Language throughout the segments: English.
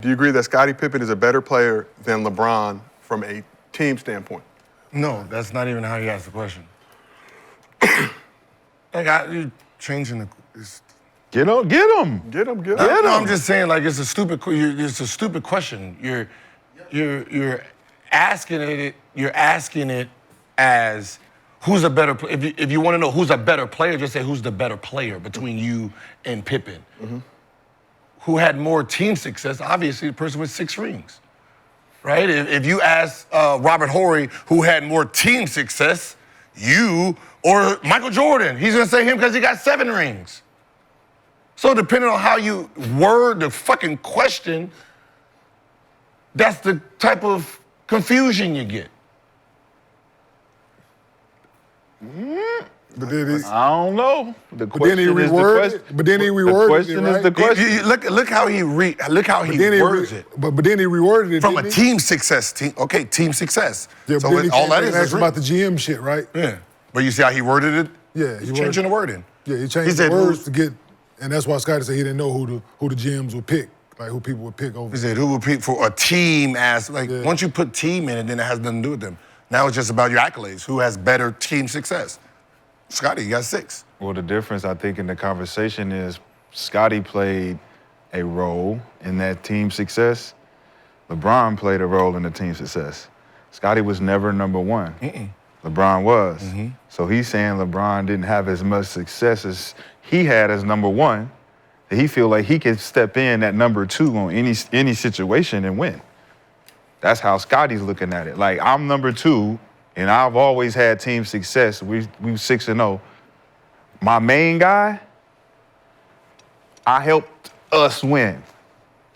Do you agree that Scottie Pippen is a better player than LeBron from a team standpoint? No, that's not even how you ask the question. You're changing the. Get him. Get him. No, I'm just saying, like, it's a stupid question. You're asking it. You're asking it as who's a better. If you want to know who's a better player, just say who's the better player between you and Pippen. Mm-hmm. Who had more team success? Obviously, the person with 6 rings, right? If you ask Robert Horry who had more team success, you or Michael Jordan, he's gonna say him because he got 7 rings. So depending on how you word the fucking question, that's the type of confusion you get. But then I don't know. The question is the question. But then he reworded it, right? The question. Look how he words it. But then he reworded it from a team success team. Okay, team success. Yeah, so but all that is about the GM shit, right? Yeah. But you see how he worded it? Yeah, he's changing the wording. Yeah, he changed the words to get, and that's why Scottie said he didn't know who the GMs would pick, like who people would pick over. He said who would pick for a team once you put team in it, then it has nothing to do with them. Now it's just about your accolades. Who has better team success? Scottie, you got 6. Well, the difference, I think, in the conversation is Scottie played a role in that team success. LeBron played a role in the team success. Scottie was never number 1. LeBron was. Mm-hmm. So he's saying LeBron didn't have as much success as he had as number 1. That he feel like he could step in at number 2 on any situation and win. That's how Scottie's looking at it. Like, I'm number 2. And I've always had team success. We 6-0. My main guy, I helped us win.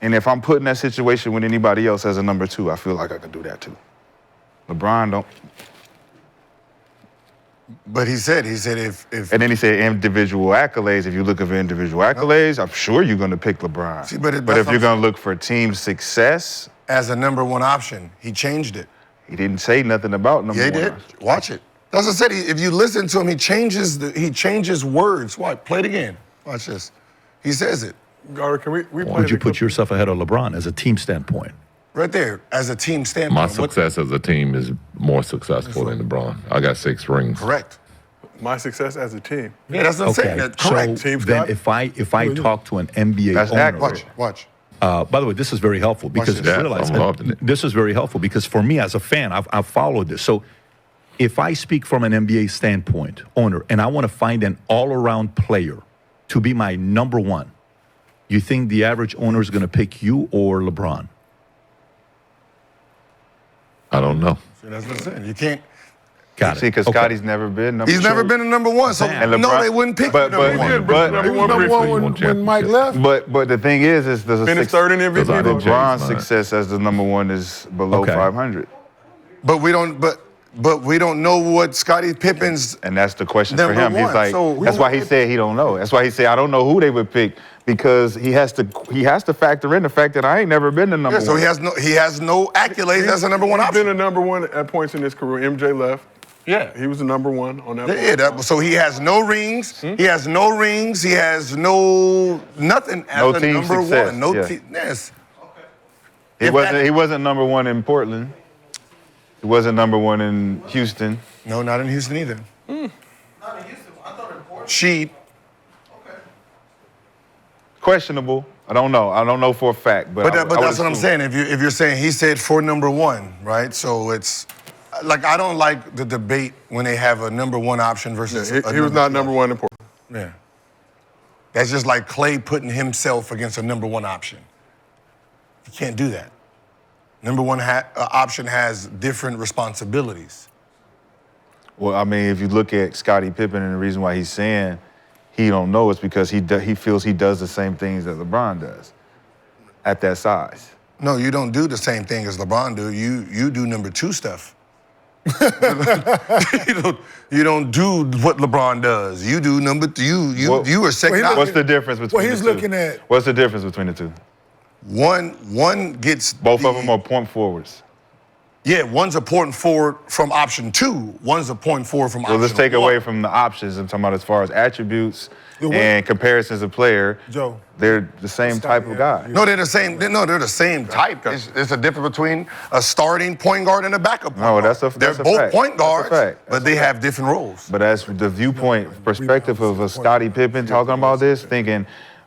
And if I'm put in that situation with anybody else as a number 2, I feel like I can do that too. LeBron don't. But he said if and then he said individual accolades. If you look for individual accolades, I'm sure you're going to pick LeBron. See, but if you're going to look for team success as a number 1 option, he changed it. He didn't say nothing about number 1. Yeah, he did. Watch it. That's what I said. If you listen to him, he changes words. What? Play it again. Watch this. He says it. Garter, can we Why would you put yourself ahead of LeBron as a team standpoint? Right there, as a team standpoint. My success as a team is more successful than LeBron. I got 6 rings. Correct. My success as a team. Yeah, that's what I'm saying. That's correct. So then if I talk to an NBA owner, watch. By the way, this is very helpful because this is very helpful because for me as a fan, I've followed this. So if I speak from an NBA standpoint, owner, and I want to find an all-around player to be my number 1, you think the average owner is going to pick you or LeBron? I don't know. See, that's what I'm saying. You can't. Got it. See, because Scottie's never been number 2. He's never been a number 1, so LeBron, no, they wouldn't pick but, number 1. He was number 1 when Mike left. But the thing is there's finished 3rd in MVP. LeBron's success as the number 1 is below 500. But we don't know what Scottie Pippen's. And that's the question for him. He's like, so that's why he said he don't know. That's why he said I don't know who they would pick because he has to factor in the fact that I ain't never been the number 1. So he has no accolades as a number 1 option. He's been a number 1 at points in his career. MJ left. Yeah, he was the number 1 on that. Yeah, so he has no rings. He has no rings. He has nothing as a number success. 1. No team. Yes. Okay. He wasn't number 1 in Portland. He wasn't number 1 in Houston. No, not in Houston either. Not in Houston. I thought in Portland. Sheed. Okay. Questionable. I don't know for a fact, but that's what I'm saying. If you're saying he said for number 1, right? So it's. Like, I don't like the debate when they have a number 1 option versus he was not number 1 in Portland. Yeah. That's just like Clay putting himself against a number 1 option. You can't do that. Number 1 option has different responsibilities. Well, I mean, if you look at Scottie Pippen and the reason why he's saying he don't know is because he feels he does the same things that LeBron does at that size. No, you don't do the same thing as LeBron do. You do number 2 stuff. you don't do what LeBron does. You do number 2. You are second. What's the difference between the 2? Looking at. What's the difference between the 2? One gets. Both of them are point forwards. Yeah, one's a point forward from option 2. One's a point forward from option 1. So let's take away from the options. I'm talking about as far as attributes and comparisons of player. Joe, they're the same type of guy. No, they're the same. No, they're the same type. It's a difference between a starting point guard and a backup point guard. That's a They're fact. both point guards, That's a fact. but they have different roles. But as the viewpoint perspective of a Scottie Pippen talking about this, thinking,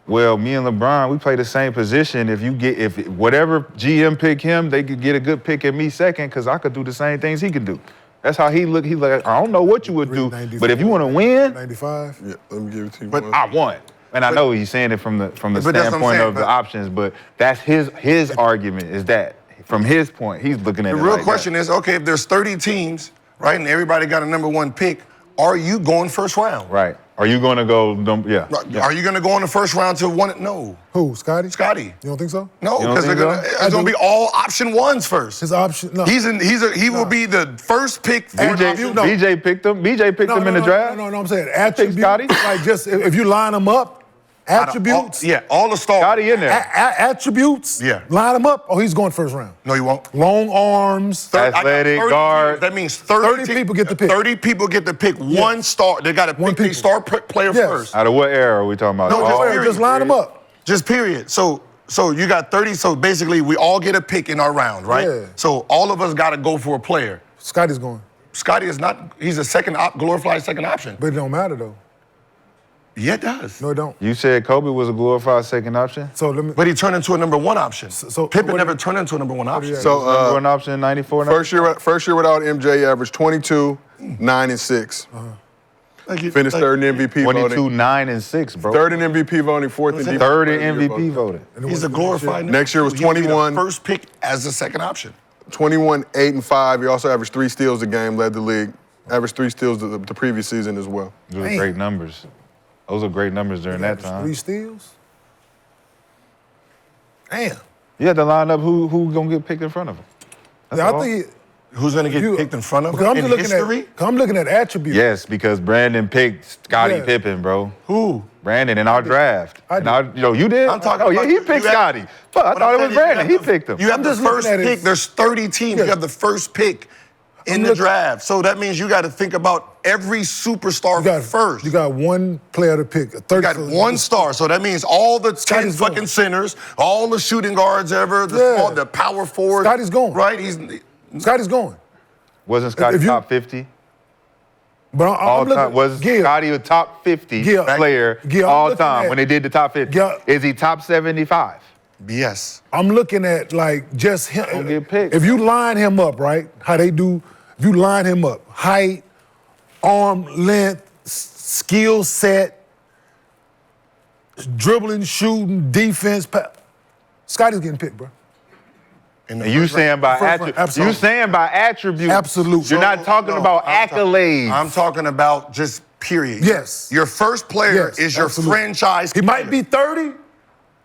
well, me and LeBron, we play the same position. If whatever GM pick him, they could get a good pick at me second, because I could do the same things he could do. That's how he look. He like, I don't know what you would do, but if you want to win, 95. Yeah, let me give it to you. but I want. And I know he's saying it from the standpoint of the options, but that's his argument is that from his point, he's looking at it. The real like question that. is, okay, if there's 30 teams, right, and everybody got a number 1 pick, are you going first round? Right. Are you going to go? Yeah. Are you going to go in the first round to one? No. Who, Scottie? Scottie. You don't think so? No, You don't because think it's going to be all option 1s first. His option, no. He will be the first pick for an option. BJ picked him. BJ picked him in the draft. No, I'm saying attributes. Scottie? Like just if you line them up, attributes. All the stars. Scottie in there. Attributes. Yeah. Line them up. Oh, he's going first round. No, you won't. Long arms. Athletic 30 guard. teams. That means 30 people get the pick. 30 people get to pick one star. They got to pick people. a star player Yes. first. Out of what era are we talking about? No, just period. Just line them up. Just period. So you got 30. So basically, we all get a pick in our round, right? Yeah. So all of us got to go for a player. Scottie's going. Scottie is not. He's a glorified second option. But it don't matter though. Yeah, it does. No, it don't. You said Kobe was a glorified second option? So let me. But he turned into a number 1 option. So Pippen what never do turned into a number 1 option. you have? So Number one option in 94? first year without MJ averaged 22, 9 and 6. Thank you. Finished third in MVP 22, voting. 9, and 6, bro. Third in MVP voting, fourth in defensive Third in player of the year MVP voting. voting. He's a glorified. Next year was He would be the 21. First pick as a second option. 21, 8 and 5. He also averaged 3 steals a game, led the league. Averaged 3 steals the previous season as well. Those are great numbers. Those are great numbers during that 3 time. steals. Damn. You had to line up who gonna get picked in front of him. That's I all. think. Who's going to get You- picked in front of Because him I'm in looking history? at. I'm looking at attributes. Yes, because Brandon picked Scottie Yeah. Pippen, bro. Who? Brandon in our draft. I did. You did? I'm talking Oh, yeah, about he you picked have- Scottie. Fuck, I But thought I'm it was saying Brandon. He picked him. You have the just looking first at it. pick. There's 30 teams. Yeah. You have the first pick in the looking- draft. So that means you got to think about every superstar first. You got one player to pick. You got one star, so that means all the 10 Scottie's fucking going. centers, all the shooting guards ever, Yeah. the power forwards. Scottie's going. Right? Scotty's going. Wasn't Scottie If you- top 50? But All I'm looking. time. Was Gil, Scottie a top 50 Gil, player Gil, I'm all looking time at- when they did the top 50? Gil- Is he top 75? Yes. I'm looking at like just him. Don't get picked. If you line him up, right? How they do? If you line him up, height, arm length, skill set, dribbling, shooting, defense. Scotty's getting picked, bro. In the And you first saying by First round, absolutely. you saying by attributes. Absolutely. You're not talking No, about I'm accolades. I'm talking about just period. Yes. Your first player Yes, is your absolutely. franchise He player. might be 30.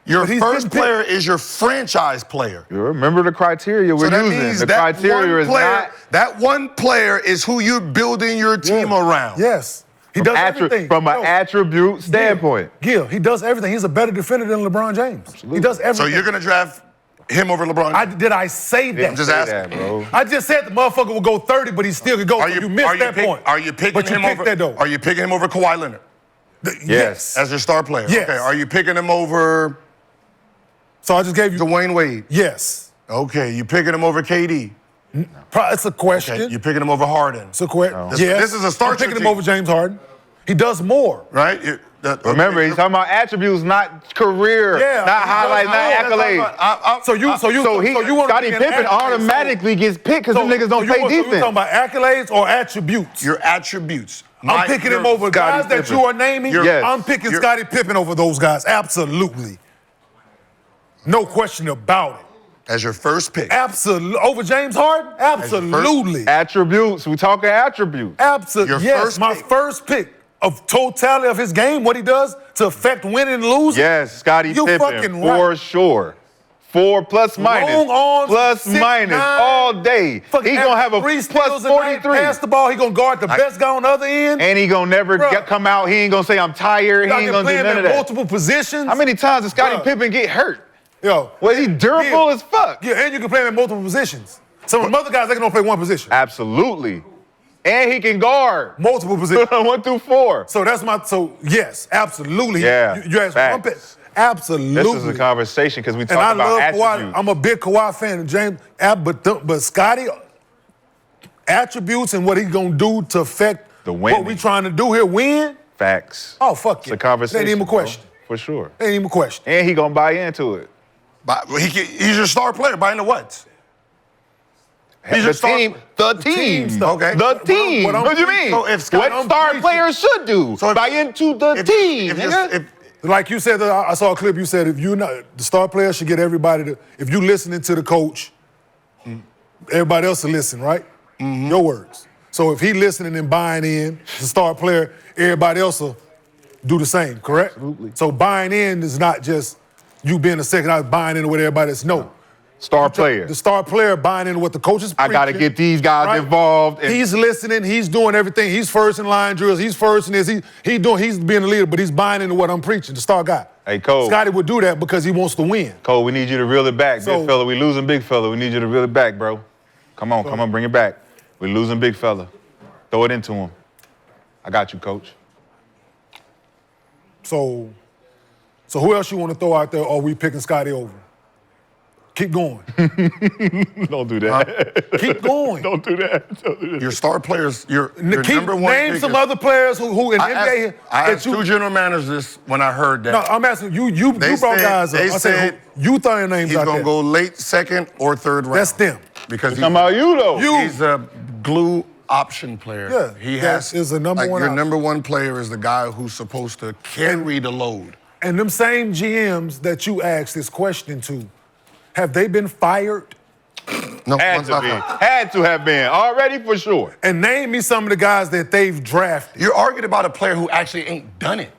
Your but he's first getting player is your franchise player. You remember the criteria we're So that using. means The that criteria one is player, not that one player is who you're building your team around. Yes. He does everything. from an No, attribute standpoint. Gil, he does everything. He's a better defender than LeBron James. He does So everything. you're gonna draft him over LeBron? Did I say that? I'm just Say asking. that, bro. I just said the motherfucker will go 30, but he still could go. You missed that point. Are you picking but you him picked over? that though. Are you picking him over Kawhi Leonard Yes. as your star player? Yes. Okay. Are you picking him over So I just gave you. Dwayne Wade? Yes. Okay. You picking him over KD? It's a question. Okay. You picking him over Harden? It's a question. This- Yes. this is a start I'm picking your him team. over James Harden. He does more. Right? Remember, he's talking about attributes, not career, Yeah. not highlights, not accolades. So you want Scottie Pippen automatically gets picked because them niggas don't play You defense. talking about accolades or attributes? Your attributes. I'm picking him over guys that you are naming. Yes. I'm picking Scottie Pippen over those guys. Absolutely. No question about it. As your first pick. Absolutely. Over James Harden? Absolutely. Attributes. We talking attributes. Absolutely. Your Yes, first my pick. first pick of totality of his game, what he does to affect winning and losing. Yes, Scottie You Pippen fucking for right. sure. 4 plus minus. Long arms, plus 6'9", minus all day. Fucking He gonna have a 3 plus steals a night, 43. pass the ball. He gonna guard the best guy on the other end. And he gonna never Bruh. come out. He ain't gonna say I'm tired. He Y'all ain't can gonna play do him none in of that. multiple positions. How many times did Scottie Bruh. Pippen get hurt? Yo. Was he durable as fuck? Yeah, and you can play him in multiple positions. Some of the other guys, they can only play one position. Absolutely. And he can guard. Multiple positions. 1 through 4. So yes, absolutely. Yeah, You asked one pick. Absolutely. This is a conversation because we and talk I about love attributes. Kawhi. I'm a big Kawhi fan of James, but Scottie, attributes and what he's gonna do to affect The what we winning. trying to do here, win. Facts. Oh, fuck It's it. a conversation. Ain't even a question. Bro. For sure. Ain't even a question. And he gonna buy into it. But he's your star player. Buying the what? He's your The team. The team team. stuff. Okay. The team. what I'm What do you mean? So if Scott- What star players should do. So if- buy into the team. nigga. Like you said, I saw a clip. You said if you not the star player should get everybody to. If you listening to the coach, everybody else will listen, right? Your words. So if he listening and buying in, the star player, everybody else will do the same, correct? Absolutely. So buying in is not just you being a second out buying into what everybody else. No. Star player. The star player buying into what the coach is I preaching. got to get these guys right? involved. And He's listening. He's doing everything. He's first in line drills. He's first in this. He's being a leader, but he's buying into what I'm preaching. The star guy. Hey, Cole. Scottie would do that because he wants to win. Cole, we need you to reel it back, So- big fella. We losing big fella. We need you to reel it back, bro. Come on, bring it back. We losing big fella. Throw it into him. I got you, coach. So who else you want to throw out there? Or are we picking Scottie over? Keep going. Don't do that. Keep going. Don't do that. Don't do that. Your star players, your Keep, number one name pick some is- other players who in I NBA asked two general managers this when I heard that. No, I'm asking you. You They brought said- guys up. they I said said you throwing names He's out gonna there. go late second or third round. That's them. Because Talking about you, though. he's a glue option player. Yeah, he that has is a number one Your option. number one player is the guy who's supposed to carry the load. And them same GMs that you asked this question to, have they been fired? No, Had one's to not be. fired. Had to have been. Already for sure. And name me some of the guys that they've drafted. You're arguing about a player who actually ain't done it.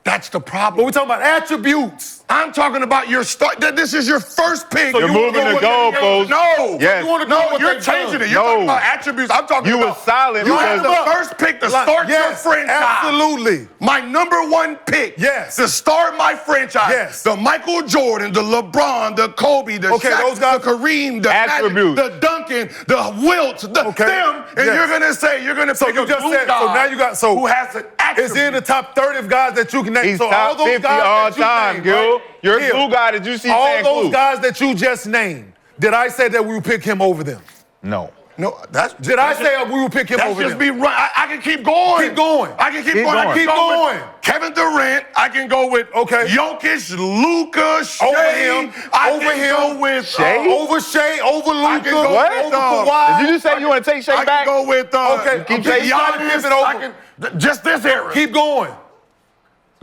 That's the But problem. we're talking about attributes. I'm talking about your start. This is your first pick. You're moving the goalposts. No. Yes. You wanna know No, what you're they've changing done. it. You're talking No. about attributes. I'm talking You about. was silent You because- had the first pick to start your Yes, franchise. absolutely. My number one pick. Yes. To start my franchise. Yes. The Michael Jordan, the LeBron, the Kobe, the Okay, Shaq, those guys- the Kareem, the Magic, Attributes. the Duncan, the Wilt, the Okay. them, and Yes. you're gonna say you're gonna So pick you a just glue said, guy so now you got, who has an attribute. Is he in the top 30 of guys that you can name? He's so all top those 50 guys all that you time, named, Gil. right? You're a Here. glue guy that you see All saying those glue. guys that you just named, did I say that we would pick him over them? No. No, that's. Did I say we would pick him That's over just them? me run. I can keep going. Keep going. I can keep Keep going. I can going. keep Keep going. going. Kevin Durant. I can go with Okay. Jokic, Luka, Shea. Over him. I Over can him. go with Shea? Over Shea, over I Luka, can go What? with, over Kawhi. Did you just say you want to take Shea I back? can go with. Okay, keep Shea Giannis. Pippen over. I can, just this era. Keep going.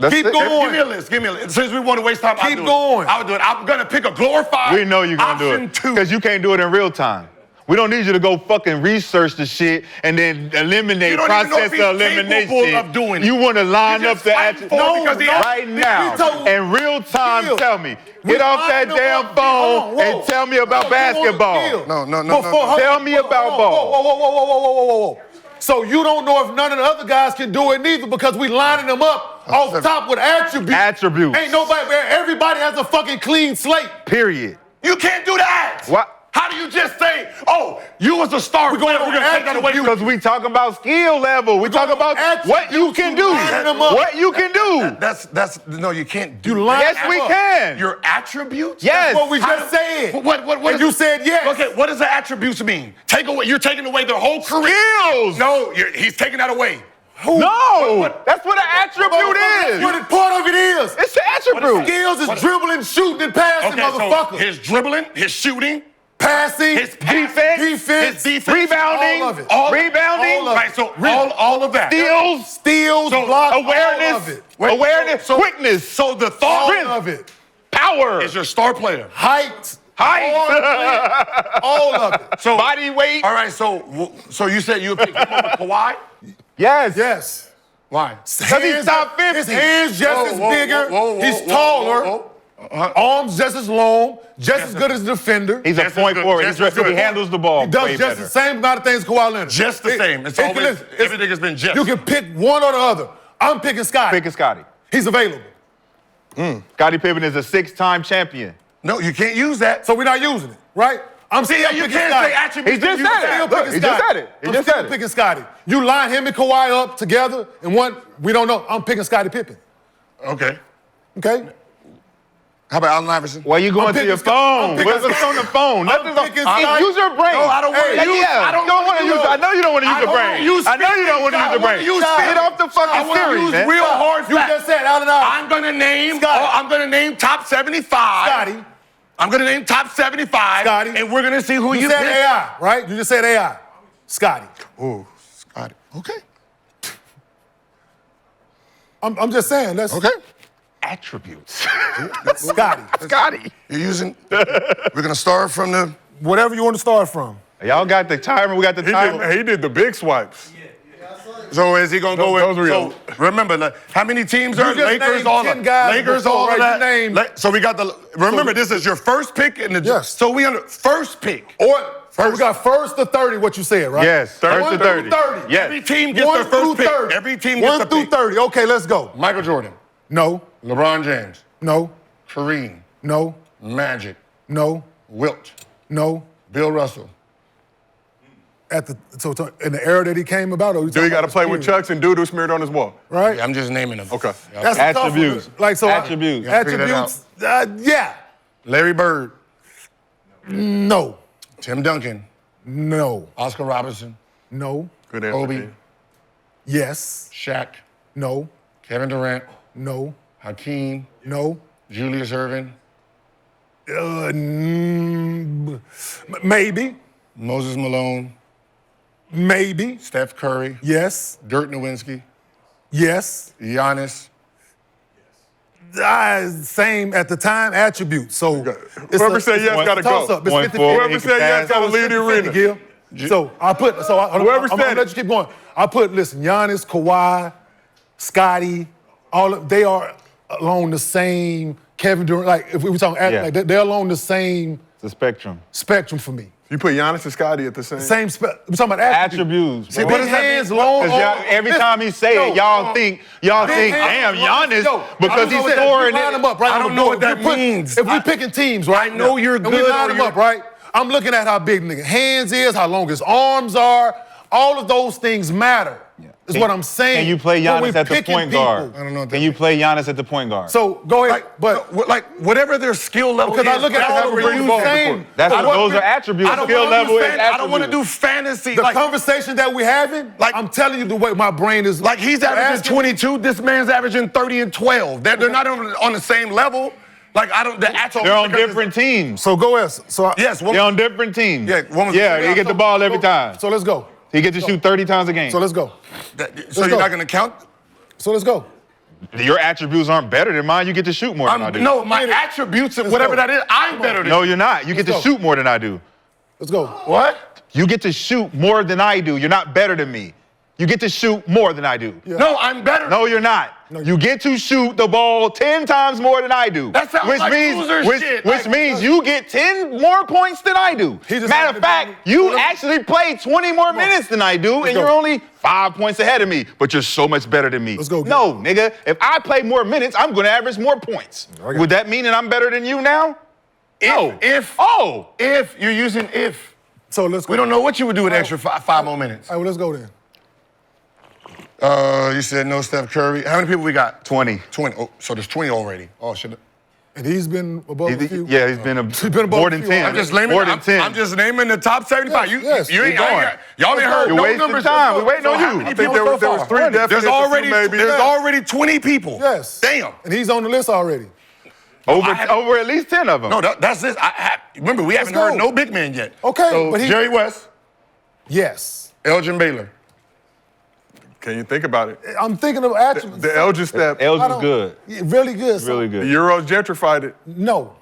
Let's Keep see- going. Give me a list. Give me a list. Since we want to waste time, I'll Keep do going. it. I'll do it. I'm gonna pick a glorified. We know you're going to do option it. two. Because you can't do it in real time. We don't need you to go fucking research the shit and then eliminate, You don't even know process if the he's elimination. capable of doing it. You want to line You're up just the fighting attributes. for it because he has- right now. we told- In real time, Gil, tell me. we Get off that lining them damn up. phone Hold on, and whoa. tell me about Hold on, basketball. Gil. No. Tell me about Whoa, ball. whoa. So you don't know if none of the other guys can do it neither because we lining them up off top with attributes. Attributes. Ain't nobody, everybody has a fucking clean slate. Period. You can't do that. What? How do you just say, oh, you was a star We're going player, we're on gonna take that away from you? Because we talking about skill level. We talking about what you can do. Lining them up. What you can do. That's no, you can't do You that. line Yes, we can. Your attributes? Yes. That's what we How just do- said. What And is- you said yes. Okay, what does the attributes mean? You're taking away their whole career. Skills. No, he's taking that away. No. That's what an attribute That's is. what part of it is. It's an attribute. Skills is dribbling, shooting, and passing, Okay, motherfucker. so his dribbling, his shooting, Passing, his passing, defense, his defense, Rebounding. all of it. Rebounding. All of it. Right, so all of that. Steals. So blocks, awareness. all of it. Awareness. So- quickness. So the thought Strength. All of it. Power. is your star player. Height, Height. all of it. So Body weight. All right, so you said you would pick him over Kawhi? Yes. Yes. Why? Because he's top 50. His hands just as bigger. He's whoa, taller. whoa. Arms just as long. Just as good as a defender. He's a Just as point good, forward. just He as good. handles the ball He does way just better. the same amount of things Kawhi Leonard. Just the same. It's always everything has been just. You can pick one or the other. I'm picking Scottie. Picking Scottie. He's available. Scottie Pippen is a 6-time champion. No, you can't use that. So we're not using it, right? I'm See, still you picking can't Scottie. say attributes. He just You said still it. picking He just Scottie. said it. He I'm just still said it. picking Scottie. You line him and Kawhi up together, and one we don't know. I'm picking Scottie Pippen. Okay. Okay. How about Allen Iverson? Why you going to your phone? What's on the phone? Nothing's picking on. Scottie. Use your brain. No, I don't want to use. I don't want to use. I know you don't want to use your brain. I know you don't want to use your brain. Get off the I fucking want to theory, use man. real hard You facts. just said Allen Iverson. I'm gonna name. Scottie. I'm gonna name top 75. Scottie. I'm gonna name top 75. Scottie. And we're gonna see who You you said pick. AI, right? You just said AI. Scottie. Oh, Scottie. Okay. I'm just saying. That's Okay. Attributes. Scottie. Scotty. You're using. We're gonna start from the. Whatever you want to start from. Y'all got the timer. We got the timer. He did the big swipes. So is he gonna go with? Those were So remember, like, how many teams are You just Lakers? named All 10 of guys Lakers, before, all of right? You that. named- So we got the. Remember, this is your first pick in the. Yes. So we under first pick. Or First. we got first to 30, what you said, right? Yes, first One to 30. through 30. Yes. Every team gets 1 their first through pick. 30. Every team gets 1 a through pick. 30. Okay, let's go. Michael Jordan, No, LeBron James, no, Kareem, no, Magic, no, Wilt, no. Bill Russell. So in the era that he came about, or Do he got to play with Chucks and doo-doo smeared on his wall? right? Yeah, I'm just naming them. Okay. That's a tough one. Attributes. Like so, Attributes. You gotta figure that attributes. Yeah. Larry Bird, No, Tim Duncan, no, Oscar Robertson, no. Good answer. Kobe, King. Yes, Shaq, no, Kevin Durant, no, Hakeem, no. Julius Erving, Maybe, Moses Malone, maybe. Steph Curry, Yes, Dirk Nowitzki, yes. Giannis. Same at the time attributes. So Whoever said yes gotta go. toss-up. It's Point 50-50. forward. Whoever said yes got to leave the 50-50, arena. Gil. So I'm Whoever I'm said gonna let it. you keep going. Listen, Giannis, Kawhi, Scottie, they are along the same. Kevin Durant, like if we were talking, Yeah. like they're along the same The spectrum. spectrum for me. You put Giannis and Scottie at the same. We're talking about attributes. Attributes. See, bro. big hands, long Because arms. every time he say it, y'all think, damn, Giannis, because he's scoring line them it. up, right? I don't know what that means. If we picking teams, right? I know you're and we good line or them you're- up, right? I'm looking at how big nigga hands is, how long his arms are. All of those things matter. Is what I'm saying. Can you play When we Giannis at the picking point guard? people. I don't know what that Can you play Giannis at the point guard? So go ahead, but like whatever their skill level because is. I look at that's all what the we're you using. saying. That's I what don't- those are attributes. I don't Skill wanna do level is I don't want to attributes. do fantasy. the like, conversation that we're having, Like- I'm telling you the way my brain is. like he's averaging asking- 22. This man's averaging 30 and 12. They're not on the same level. Like I don't. The actual. They're on different teams. So go ahead. Yes. They're on different teams. Yeah, one was- he get the ball every time. So let's go. He get to shoot 30 times a game. So let's go. So you're go. not going to count. So let's go. Your attributes aren't better than mine. You get to shoot more than I do. No, my attributes and whatever go. that is, I'm better than. No, you're not. You get to go. shoot more than I do. Let's go. What? You get to shoot more than I do. You're not better than me. You get to shoot more than I do. No, I'm better. No, you're not. You get to shoot the ball 10 times more than I do. That sounds like loser shit. Which Like, means you get 10 more points than I do. He just Matter of fact, you actually play 20 more minutes than I do, and go. you're only 5 points ahead of me, but you're so much better than me. Let's go, No, nigga, if I play more minutes, I'm gonna average more points. Would that mean that I'm better than you now? No. If you're using if. So let's go. We don't know what you would do with extra five more minutes. All right, well, let's go then. You said no Steph Curry. How many people we got? 20. 20. Oh, so there's 20 already. Oh, shit. And he's been above a few. Yeah, he's been been above more a than few. 10. I'm just naming. More than 10. I'm just naming the top 75. Yes, you ain't keep going. y'all ain't heard You're no wasting numbers. time. We're waiting on how you. many I I think people there so was far? 3 definites. There's already maybe. there's already 20 people. Yes. Damn. And he's on the list already. Over at least 10 of them. No, that's this. Remember, we haven't go. heard no big man yet. Okay, So but he- Jerry West, Yes. Elgin Baylor. Can you think about it? I'm thinking of attributes. The Elgin step. Els I was don't- good. Yeah, really good. son. Really The good. Euros gentrified it. No.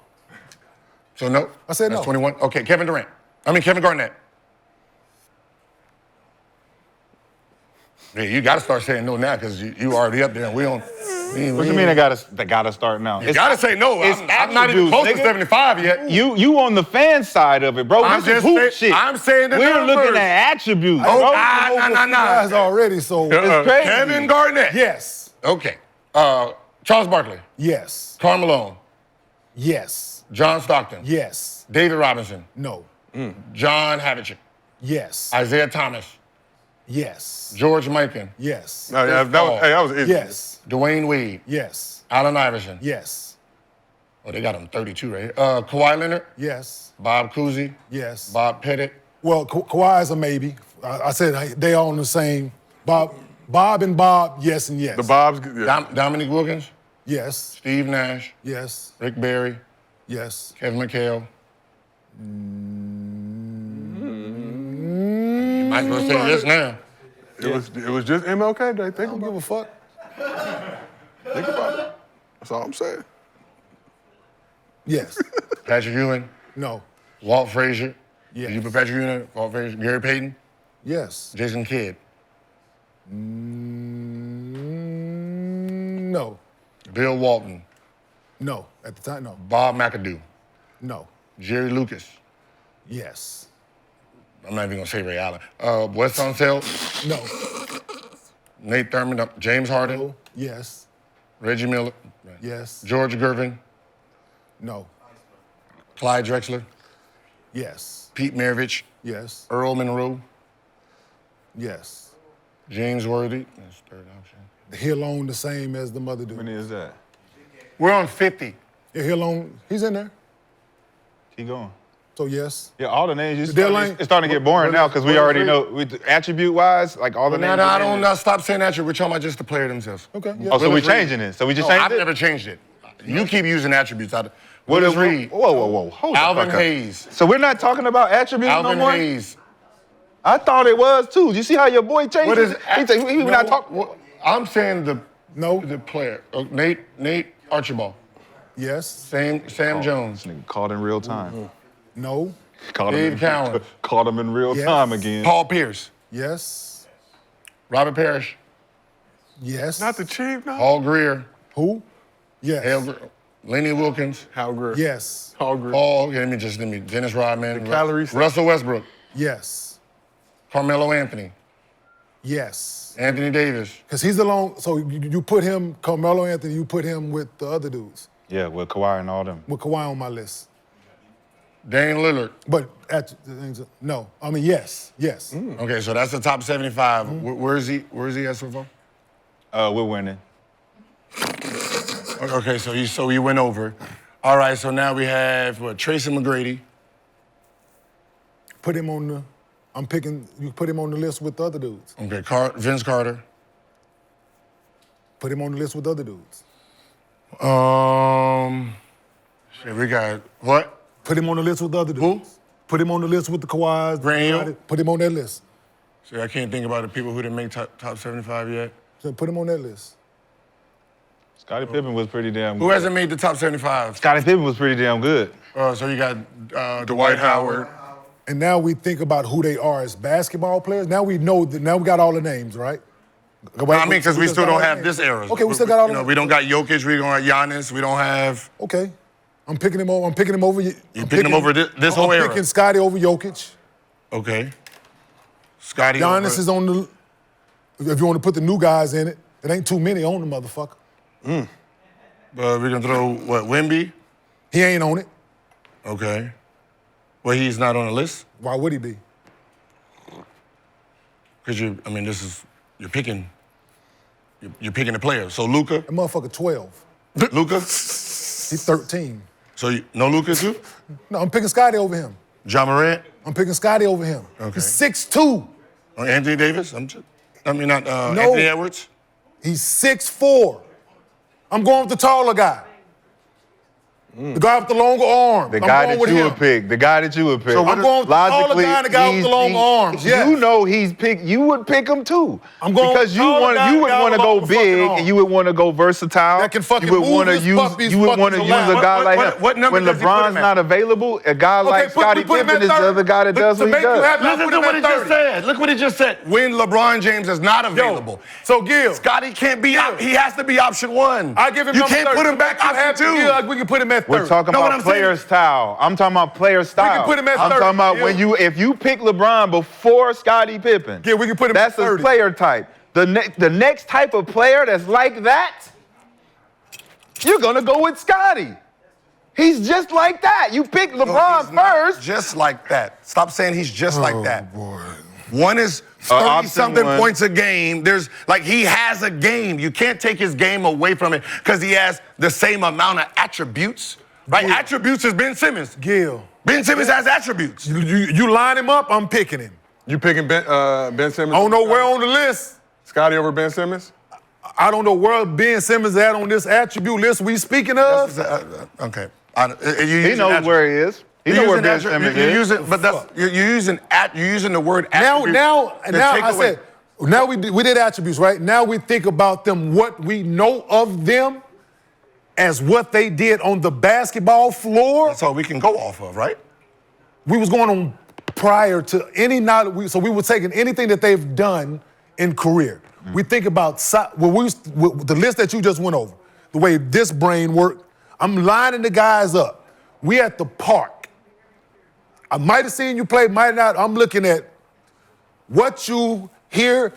So no. I said That's no. 21. Okay, Kevin Garnett. Yeah, you got to start saying no now because you already up there and we don't. What you mean they gotta start now? You got to say no. it's I'm not even attributes, close to nigga. 75 yet. You on the fan side of it, bro. I'm This is just hoop say- shit. I'm saying the We're numbers. looking at attributes, Oh, bro. Guys already, so It's crazy. Kevin Garnett. yes. Okay. Charles Barkley. Yes. Karl Malone. Yes. John Stockton. Yes. David Robinson. No. John Havlicek. Yes. Isaiah Thomas. Yes. George Mikan. Yes. No, yeah, that was easy. Yes. Dwayne Wade. Yes. Allen Iverson. Yes. Oh, they got him 32 right here. Kawhi Leonard. Yes. Bob Cousy. Yes. Bob Pettit. Well, Kawhi is a maybe. I said they all on the same. Bob and Bob, yes and yes. The Bob's, yeah. Dominique Wilkins. Yes. Steve Nash. Yes. Rick Barry. Yes. Kevin McHale. You might as well say this now. It was just MLK Day. I don't give a fuck. Think about it. That's all I'm saying. Yes. Patrick Ewing. No. Walt Frazier. Yes. Did you put Patrick Ewing, Walt Frazier, Gary Payton, Yes. Jason Kidd, No. Bill Walton, No. At the time, no. Bob McAdoo, No. Jerry Lucas. Yes. I'm not even gonna say Ray Allen. Wes Unseld, No. Nate Thurman, James Harden, No. Yes. Reggie Miller, Yes. George Gervin, No. Clyde Drexler, Yes. Pete Maravich, Yes. Earl Monroe, Yes. James Worthy. That's third option. He alone the same as the mother How dude. many is that? We're on 50. Yeah, he alone, he's in there. Keep going. So yes. Yeah, all the names. Deadline- It's starting to get boring now because we already know attribute-wise, like all the Now, names. I don't stop saying that. We're talking about just the player themselves. Okay. Yeah. Oh, so we Willis Reed. changing it. So we just No, changed I've it? never changed it. You keep using attributes. What Willis is Reed. Whoa. Hold the Alvin fuck up. Hayes. So we're not talking about attributes Alvin no more? Hayes. I thought it was too. You see how your boy changed What is it? He not talking. I'm saying the No. player. Nate Archibald. Yes. Sam Jones. This nigga called in real time. No. Called Dave him Cowan. Called him in real Yes. time again. Paul Pierce. Yes. Robert Parrish. Yes. Not the Chief, no. Paul Greer. Who? Yes. Lenny Wilkins. Hal Greer. Yes. Hal Greer. Paul. Let me. Dennis Rodman. The calorie set. Russell Westbrook. Yes. Carmelo Anthony. Yes. Anthony Davis. Because he's the long. So you put him, Carmelo Anthony. You put him with the other dudes. Yeah, with Kawhi and all them. With Kawhi on my list. Dame Lillard. But no. I mean yes. Yes. Okay, so that's the top 75. Where is he? Where is he at so far? We're winning. Okay, so you went over. All right, so now we have Tracy McGrady. Put him on the. I'm picking. You put him on the list with the other dudes. Okay, Vince Carter. Put him on the list with the other dudes. Shit, we got what? Put him on the list with the other dudes. Who? Put him on the list with the Kawhis. Grant Hill? Put him on that list. See, I can't think about the people who didn't make top 75 yet. So put him on that list. Scottie Pippen was pretty damn good. Who hasn't made the top 75? Scottie Pippen was pretty damn good. So you got Dwight Howard. And now we think about who they are as basketball players. Now we know that. Now we got all the names, right? I mean, because we still don't have this era. Okay, we still got all the We don't got Jokic, we don't have Giannis, we don't have. Okay. I'm picking him over. I'm picking him over. You picking him over this whole era? I'm picking Scottie over Jokic. Okay. Scottie. Giannis is on the. If you want to put the new guys in it, it ain't too many on the motherfucker. We can throw what? Wemby. He ain't on it. Okay. Well, he's not on the list Why would he be? because you're picking. You're picking the player. So Luka. That motherfucker 12. Luka. He's 13. So no Luka too. No, I'm picking Scottie over him. John Morant. I'm picking Scottie over him. Okay. He's 6'2". Anthony Davis. Anthony Edwards. He's 6'4". I'm going with the taller guy. The guy with the longer arms. The I'm guy going that with you him. would pick. The guy that you would pick. So I'm going with the taller guy and the guy with the long arms. Yes. You know he's picked. You would pick him too. I'm going because with the taller guy you would and the want to guy go with the fucking big arms. and you would want to go versatile. That can fucking you would move wanna his use. puppies You would fucking want to so use a loud. guy like him. what number when does he put LeBron's him at? not available, a guy like Scottie Pippen is the other guy that does what he does. Listen to what he just said. Look what he just said. When LeBron James is not available. So Gil, Scottie can't be. He has to be option one. I give him. You number can't 30. put him back option two. Gil, we can put him at 30. We're talking Know what about I'm saying? player style. I'm talking about player style. put him at I'm 30, talking about Gil. if you pick LeBron before Scottie Pippen. Gil, we can put him That's at 30. a player type. The next type of player that's like that, you're gonna go with Scottie. He's just like that. You pick No, LeBron he's not first. just like that. Stop saying he's just like that. Boy. One is option 30-something one. points a game. There's like he has a game. You can't take his game away from it because he has the same amount of attributes. Right? Yeah. Attributes is Ben Simmons. Gil. Ben Simmons has attributes. You line him up, I'm picking him. You picking Ben Simmons? I don't know where on the list. Scottie over Ben Simmons? I don't know where Ben Simmons is at on this attribute list we speaking of. Okay. He knows where he is. He knows where Ben Simmons is. You're using the word attribute. Now we did attributes, right? Now we think about them, what we know of them as what they did on the basketball floor. That's all we can go off of, right? We was going on prior to any knowledge, so we were taking anything that they've done in career. We think about the list that you just went over, the way this brain worked. I'm lining the guys up. We at the park. I might have seen you play, might not. I'm looking at what you hear.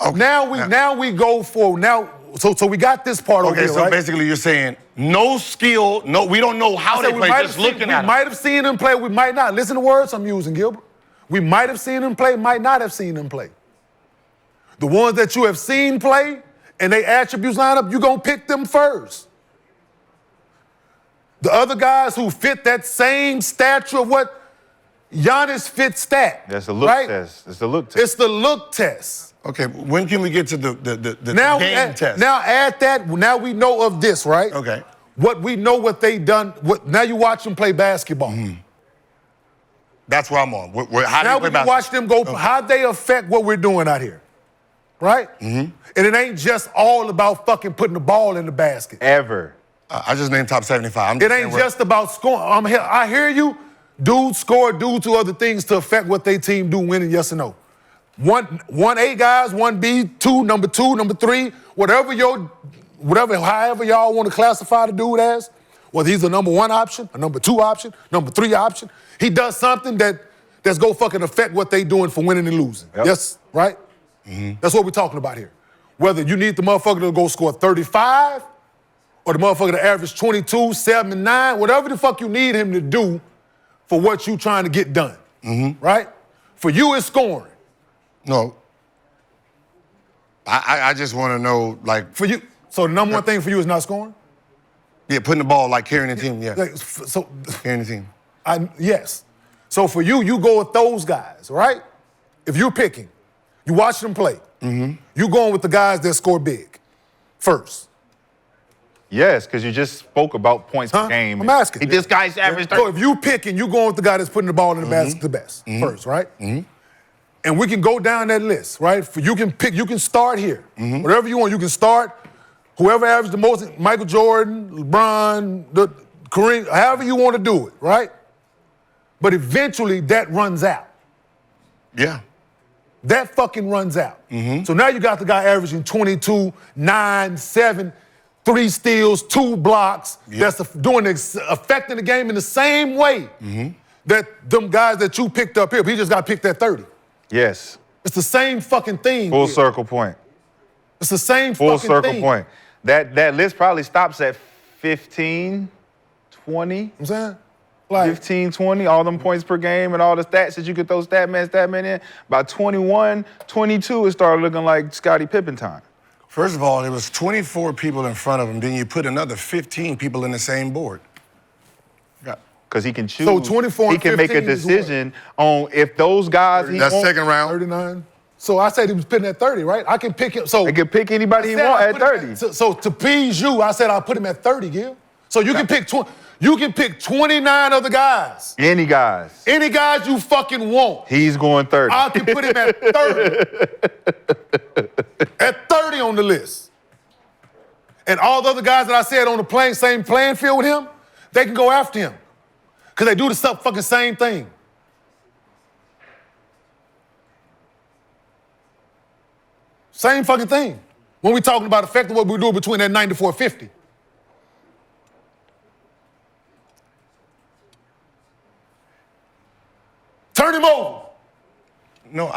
Okay. Now we go for now. So we got this part over here, so right? basically you're saying no skill, we don't know how they play, just looking at We them. might have seen him play, we might not. Listen to the words I'm using, Gilbert. We might have seen him play, might not have seen him play. The ones that you have seen play and they attributes line up, you're going to pick them first. The other guys who fit that same stature of what Giannis fit stat. That's the look test. It's the look test. It's the look test. Okay, when can we get to the Now, test? Now add that, now we know of this, right? Okay. What we know what they done, now you watch them play basketball. Mm-hmm. That's where I'm on. How do Now you play we can basketball? watch them go, how they affect what we're doing out here, right? Mm-hmm. And it ain't just all about fucking putting the ball in the basket. Ever. I just named top 75. It ain't just about scoring. I hear you. Dudes score, dudes do other things to affect what they team do, winning, yes or no. One A guys, one B, number two, number three, however y'all want to classify the dude as, whether he's a number one option, a number two option, number three option, he does something that's go fucking affect what they doing for winning and losing. Yep. Yes, right? Mm-hmm. That's what we're talking about here. Whether you need the motherfucker to go score 35 or the motherfucker to average 22, 7, and 9, whatever the fuck you need him to do for what you trying to get done, right? For you, it's scoring. No. I just want to know, like... For you, so the number one thing for you is not scoring? Yeah, putting the ball, like carrying the team, yeah. So Carrying the team. Yes. So for you, you go with those guys, right? If you're picking, you watch them play. You going with the guys that score big first. Yes, because you just spoke about points per game. I'm asking. This guy's average 30. So if you picking, you going with the guy that's putting the ball in the basket the best first, right? And we can go down that list, right? You can start here. Whatever you want, you can start. Whoever averaged the most, Michael Jordan, LeBron, Kareem, however you want to do it, right? But eventually that runs out. Yeah. That fucking runs out. So now you got the guy averaging 22, 9, 7, 3 steals, 2 blocks. That's affecting the game in the same way that them guys that you picked up here, but he just got picked at 30. Yes. It's the same fucking thing. Full circle point. It's the same Full fucking circle thing. point. That list probably stops at 15, 20. You know what I'm saying? Like, 15, 20, all them points per game and all the stats that you could throw stat man in. By 21, 22, it started looking like Scottie Pippen time. First of all, there was 24 people in front of him. Then you put another 15 people in the same board. Because he can choose. So 24 and he can make a 15 is what? decision on if those guys he That's wants, second round. 39. So I said he was putting at 30, right? I can pick him. So he can pick anybody he I said want I at put him 30. So to please you, I said I'll put him at 30, Gil. So you can pick 20. You can pick 29 other guys. Any guys. Any guys you fucking want. He's going 30. I can put him at 30. At 30 on the list. And all the other guys that I said on the same playing field with him, they can go after him. Because they do the fucking same thing. Same fucking thing. When we talking about effective what we do between that 94-50. Turn him over. No,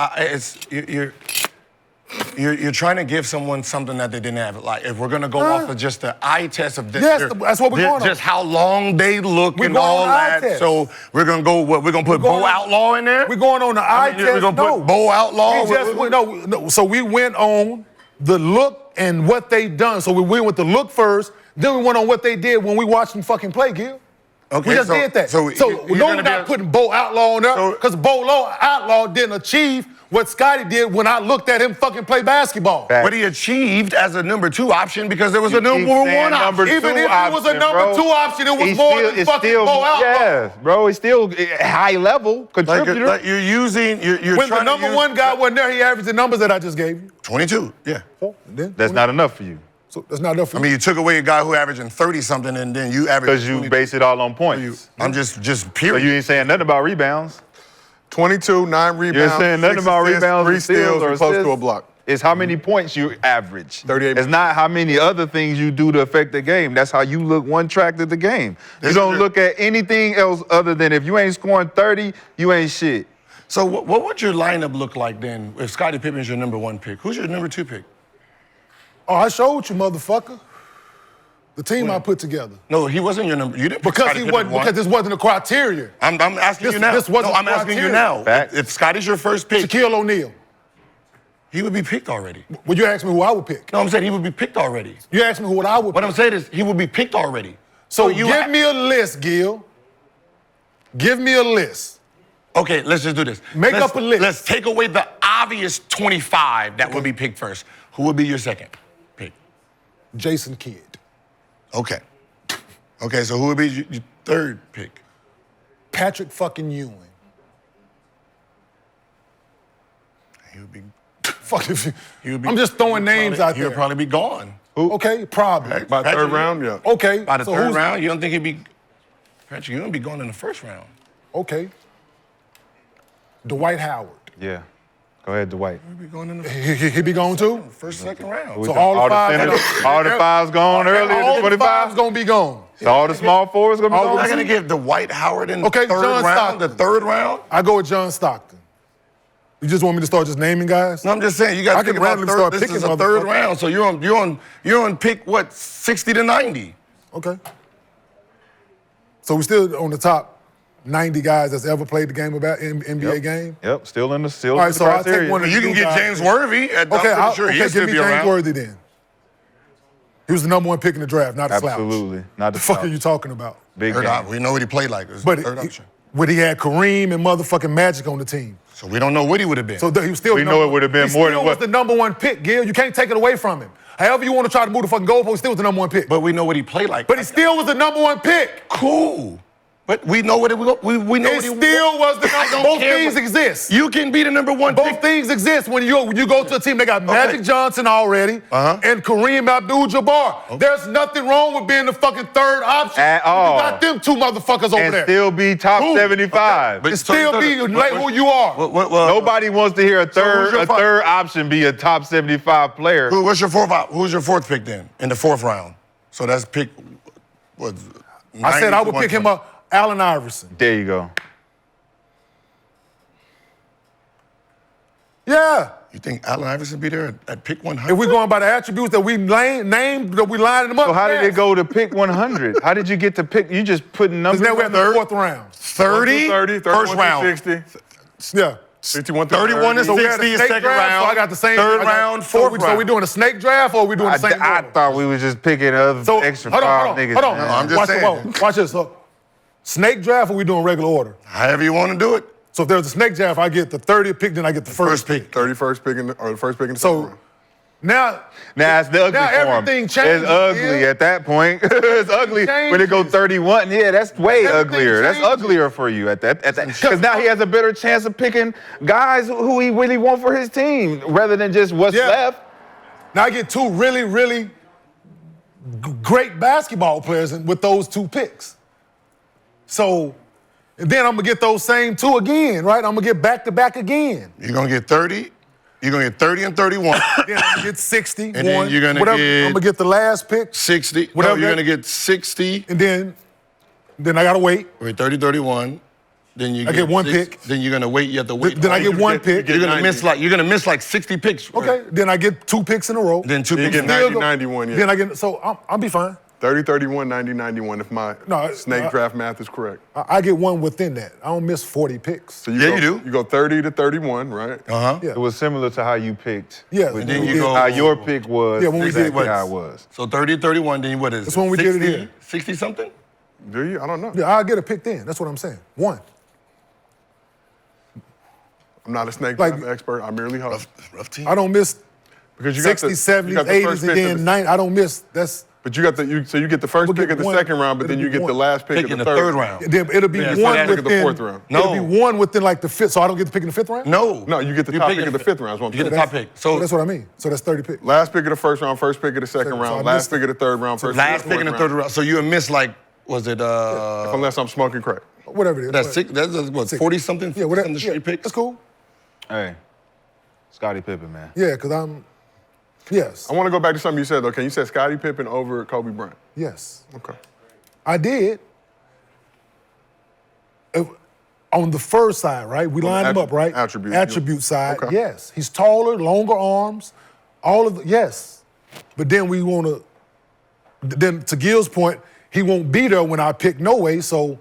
You're trying to give someone something that they didn't have. Like, if we're gonna go off of just the eye test of this, Yes, that's what we're going on. Just how long they look We're and going all on eye that. test. So we're gonna go. What? We're gonna put Bo Outlaw in there. We're going on the eye test. We're gonna put Bo Outlaw. No. So we went on the look and what they done. So we went with the look first, then we went on what they did when we watched them fucking play, Gil. Okay, We just did that. So we're not putting Bo Outlaw on there because Bo Outlaw didn't achieve what Scottie did when I looked at him fucking play basketball. What he achieved as a number 2 option because there was a number 1 option. Even if it was a number 2 option, it was more than fucking Bo Outlaw. Yeah, bro, it's still high level contributor. Like you're using, you're When trying the number 1 guy wasn't there, he averaged the numbers that I just gave you. 22, yeah. That's not enough for you. So that's not enough for I mean, you took away a guy who averaging 30-something and then you averaged Because you 20. base it all on points. I'm just So period. you ain't saying nothing about rebounds. 22, 9 rebounds. You ain't saying nothing 6 about assists, rebounds 3 or steals steals, or and close to a assists. block. It's how many points you average. 38 It's not how many other things you do to affect the game. That's how you look one track to the game. You don't look at anything else other than if you ain't scoring 30, you ain't shit. So what would your lineup look like then if Scottie Pippen's your number 1 pick? Who's your number 2 pick? Oh, I showed you, motherfucker. The team I put together. No, he wasn't your number. You didn't pick Because Scottie he Pippen wasn't. one. Because this wasn't a criteria. I'm asking you now. This wasn't I'm asking you criteria. now. Fact. If Scottie's your first pick, Shaquille O'Neal. he would be picked already. Well, you asked me who I would pick. No, I'm saying he would be picked already. You asked me who I would What pick. I'm saying is he would be picked already. So you give me a list, Gil. Give me a list. Okay, let's just do this. Make Let's- up a list. Let's take away the obvious 25 that would be picked first. Who would be your second pick? Jason Kidd. Okay. Okay, so who would be your third pick? Patrick fucking Ewing. He would be. Fuck if He would be I'm just throwing names out He there. would probably be gone. Okay, probably. By Patrick- third round, yeah. Okay. By the so third who's- round, you don't think he'd be. Patrick, you don't be gone in the first round. Okay. Dwight Howard. Yeah. Go ahead, Dwight. He'd be going in the He be gone too? first, second round. So all the five. all the fives gone early in All the the 25? fives gonna be gone. So all the small forwards gonna be All I'm gone? not gonna give Dwight Howard in the Okay, third John round. Stockton. The third round. I go with John Stockton. You just want me to start just naming guys? No, I'm just saying you got I to think can about randomly third. start This picking is a third motherfuckers. round, so you're on pick what 60 to 90. Okay. So we still on the top 90 guys that's ever played the game about NBA game. Yep, still in the All right, the so I'll criteria. take one of You can you get guys. James Worthy. I'm Okay, pretty sure he'll give still me be James around. Worthy then. He was the number 1 pick in the draft, not a slouch. Absolutely. Not the The fuck are slouch. you talking about? Big Third game. option. We know what he played like. It was But third option. when he had Kareem and motherfucking Magic on the team. So we don't know what he would have been. So he was still We know it would have been he more still than was what- the number 1 pick, Gil. You can't take it away from him. However you want to try to move the fucking goalpost, he still was the number 1 pick. but we know what he played like. But he still was the number 1 pick. cool. But we know what it we know. It what he still was the I don't both care things what- exist. You can be the number 1 Both pick. things exist when you go to a team. They got Magic Johnson already and Kareem Abdul-Jabbar. There's nothing wrong with being the fucking third option. At all. You got them 2 motherfuckers over And there. still be top Who? 75. But and so still you be thought- like who you are. Nobody wants to hear a who's third your third option be a top 75 player. Who's your fourth pick then in the 4th round? So that's pick. What? I said I would 90 pick him up, Allen Iverson. There you go. Yeah. You think Allen Iverson be there at pick 100? If we're going by the attributes that we named, that we lining them up. So how did yes. it go to pick 100? How did you get to pick? You just putting numbers. Because now we're in the on 4th round. 30, 30, first round. 60, Yeah. 51 31 to So we had 60 a is snake second draft, round. so I got the same. Third I got- round, so fourth we, round. So we doing a snake draft or we doing the same I order? thought we was just picking other So extra hold five on, niggas. hold on. man. No, I'm just watch saying. Watch this. So, snake draft or we doing regular order? However you want to do it. So if there's a snake draft, I get the 30th pick, then I get the first pick. 31st pick or the first pick in the So second round. now, Now it's the ugly now form. everything changes. It's ugly yeah. at that point. It's ugly when it goes changes. 31. Yeah, that's way Everything uglier. That's changes. uglier for you at that. Because now he has a better chance of picking guys who he really want for his team rather than just what's Yeah. left. Now I get 2 really, really great basketball players with those 2 picks. So, and then I'm gonna get those same 2 again, right? I'm gonna get back to back again. You're going to get 30. You're going to get 30 and 31. Then I'm gonna get 60. And then you're gonna whatever. get- I'm gonna get the last pick, 60. Whatever No, you're that- going to get 60. and then I gotta wait. Wait, 30, 31. Then you I get one 6. pick. Then you're gonna wait. You have to wait. Then I get one pick. You're gonna miss like 60 picks. Okay, then I get 2 picks in a row. Then 2 You picks. get in a row. 90, 91, yeah. Then I get, so I'll be fine. 30, 31, 90, 91 if my No, snake draft math is correct. I get one within that. I don't miss 40 picks. So Yeah, go, you do. You go 30 to 31, right? Uh-huh. Yeah. It was similar to how you picked. Yeah, with and then you you go- how your pick was. Yeah, when we did exactly what? how it was. So 30 to 31. Then what is That's it? when we did it here. 60 something? Do you? I don't know. Yeah, I'll get a pick then. That's what I'm saying. One. I'm not a snake Like- draft expert. I merely host. Rough team. I don't miss Because you got 60s, the, 70s, you got the 80s, first and pick of then the- 90s. I don't miss. That's But you got so you get the first We'll pick get of the one. second round, but It'll then you be get the one. last pick Pick of in the the third third round. then it'll be Yeah, one pick of the within. fourth round. No. It'll be one within like the fifth. So I don't get the pick in the fifth round. No. No, you get the You're top picking pick of the fifth round. Is what I'm You get saying. the top pick. So So that's what I mean. So that's 30 picks. Last pick of the first round, first pick of the second So I round, missed last pick it. of the third round, first last pick pick in the third round. So you missed like, was it Unless I'm smoking crack. Whatever it is. that's six? That's what 40 something? Yeah, whatever. Something straight picks. That's cool. Hey, Scottie Pippen, man. Yeah, because I'm. Yes. I want to go back to something you said, though. Okay, you said Scottie Pippen over Kobe Bryant. Yes. Okay. I did. On the first side, right? We lined him up, right? attribute. Attribute side, Okay. yes. He's taller, longer arms, all of the, yes. But then we want to, then to Gil's point, he won't be there when I pick no way, so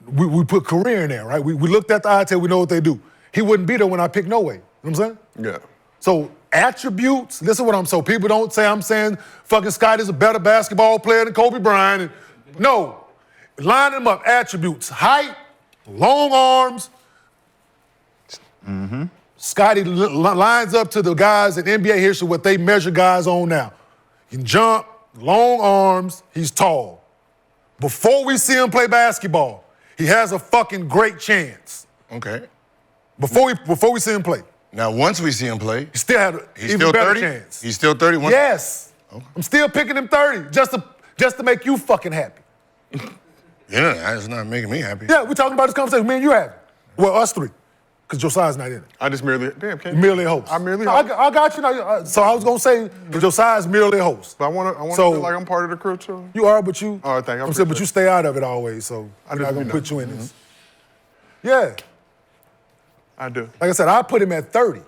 we put career in there, right? We looked at the eye test, we know what they do. He wouldn't be there when I pick no way. You know what I'm saying? Yeah. So attributes, listen what I'm so people don't say I'm saying fucking Scottie's a better basketball player than Kobe Bryant. No. Line them up, attributes. Height, long arms. Scottie lines up to the guys in NBA history what they measure guys on now. He can jump, long arms, he's tall. Before we see him play basketball, he has a fucking great chance. Okay. Before we see him play. Now, once we see him play, He still had an he's even still better 30. chance. He's still 30. Yes. I'm still picking him 30 just to make you fucking happy. Yeah, that's not making me happy. Yeah, we're talking about this conversation. Me and you having. Well, us three. Because Josiah's not in it. I just merely, Merely a host. I merely I, host. I got you. Now. So I was going to say, Josiah's merely a host. But I want to So- feel like I'm part of the crew, too. You are, but you. All right, thank you. I I'm saying, but appreciate you it. stay out of it always, so I'm just not going be to put nice. you in this. Yeah. I do. Like I said, I put him at 30.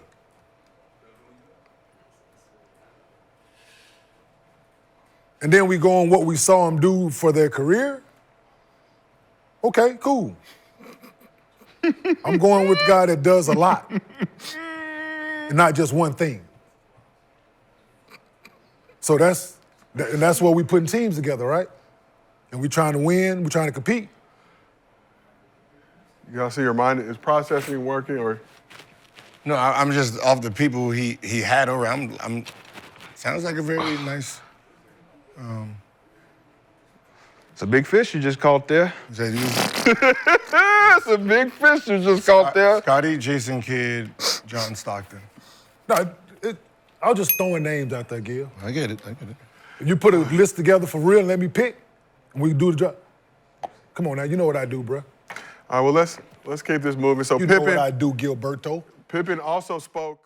And then we go on what we saw him do for their career. Okay, cool. I'm going with the guy that does a lot. And not just one thing. So that's where we putting teams together, right? And we trying to win, we trying to compete. You gotta see your mind is processing, working, or No, I'm just off the people he had around. Sounds like a very nice. It's a big fish you just caught there. Is that you? It's a big fish you just caught there. Scottie, Jason Kidd, John Stockton. No, I was just throwing names out there, Gil. I get it. If you put a list together for real and let me pick, and we do the job. Come on now, you know what I do, bruh. all right. Well, let's keep this moving. So You know what I do, Gilberto. Pippen also spoke